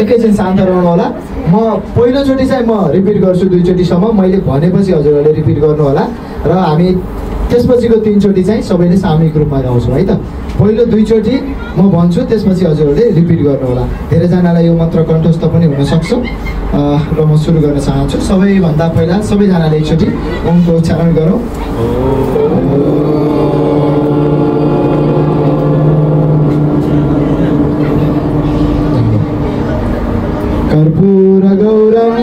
एकैछिन शान्त रहनु होला। म पहिलोचोटि चाहिँ म रिपिट गर्छु 2 चोटिसम्म मैले भनेपछि हजुरहरूले रिपिट गर्नु होला र हामी त्यसपछिको 3 चोटि चाहिँ सबैले सामूहिक रूपमा गाउँछौँ है त। पहिलो 2 चोटि म भन्छु त्यसपछि हजुरहरूले रिपिट गर्नु होला। धेरैजनालाई यो मन्त्र कण्ठस्थ पनि हुनसक्छ र म सुरु गर्न चाहन्छु। सबैभन्दा पहिला सबैजनाले एकचोटि ओमको उच्चारण गरौँ। कर्पूरगौरं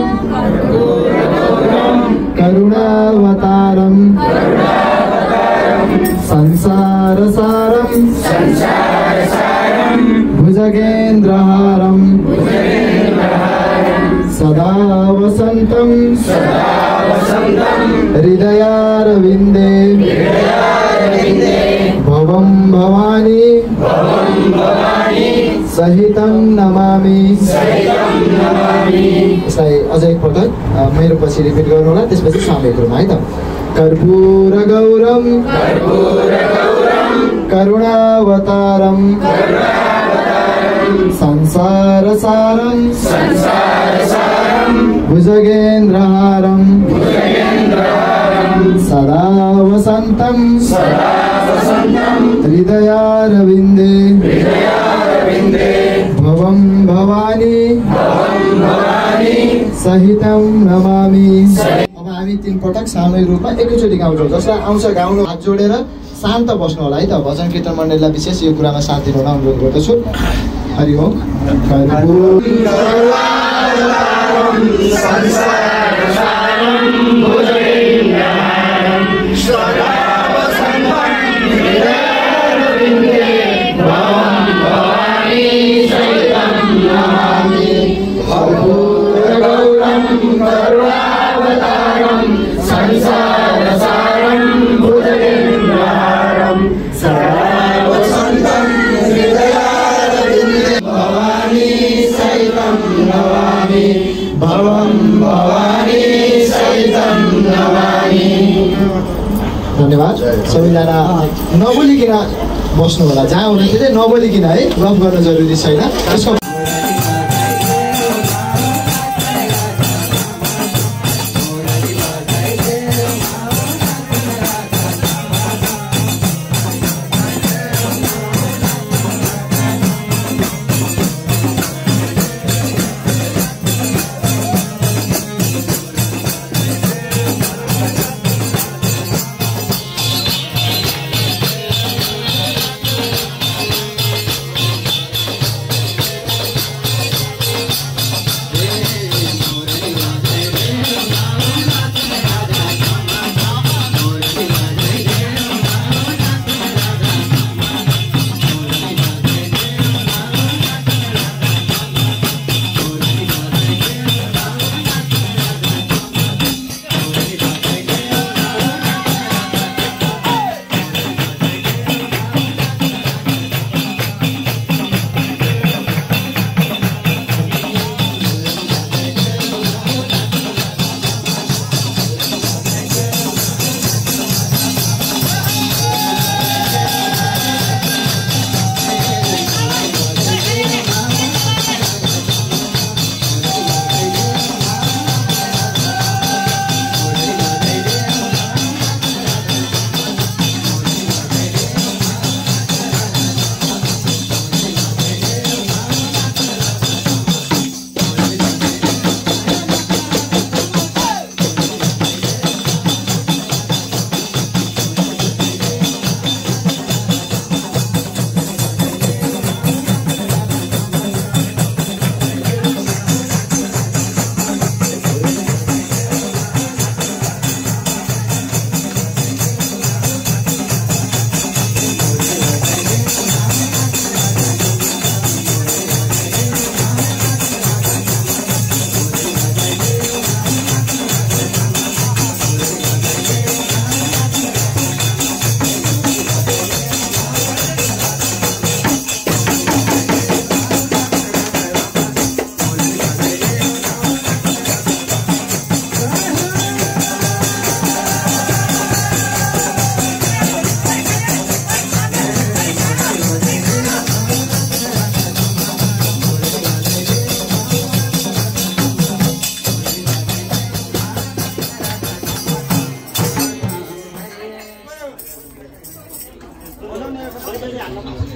करुणावतारं संसारसारं भुजगेन्द्रहारं सदा वसन्तं हृदयारविन्दे भवं भवानी सहितं नमामि। यसलाई अझै एकपटक मेरो पछि रिपिट गर्नु होला, त्यसपछि सामूहिक रूपमा है त। कर्पूरगौरं करुणावतारं संसारसारं भुजगेन्द्रहारं सदा वसन्तं हृदयारविन्दे भवं भवानी सहितं नमामि। अब हामी 3 पटक सामूहिक रूपमा एकैचोटि गाउँछौँ। जसलाई आउँछ गाउनु हात जोडेर शान्त बस्नु होला है त। भजन कीर्तन मण्डलीलाई विशेष यो कुरामा साथ दिनु होला अनुरोध गर्दछु। हरि ओम। धन्यवाद। सबैजना नबोलिकन बस्नु होला। जहाँ हुनुहुन्छ चाहिँ नबोलिकन है, गफ गर्न जरुरी छैन। त्यसको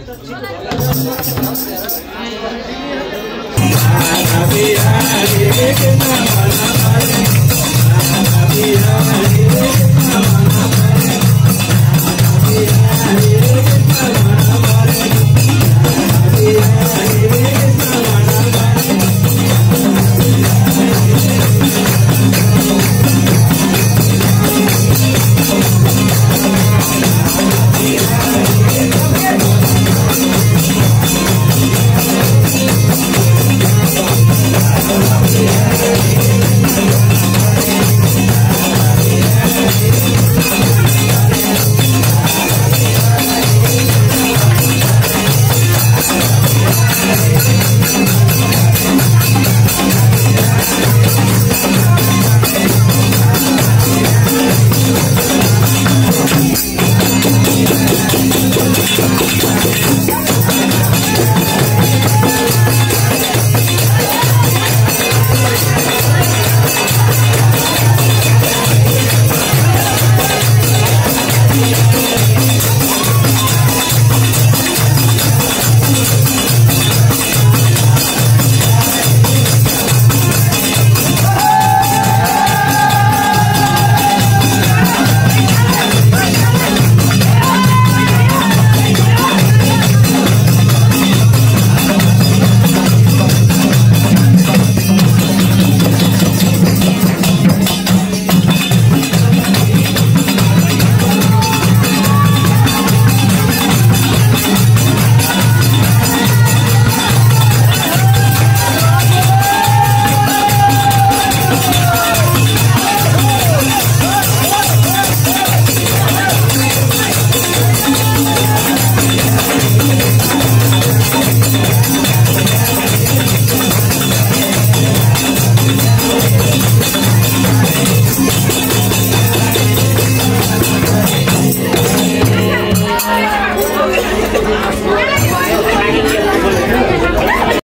Avi,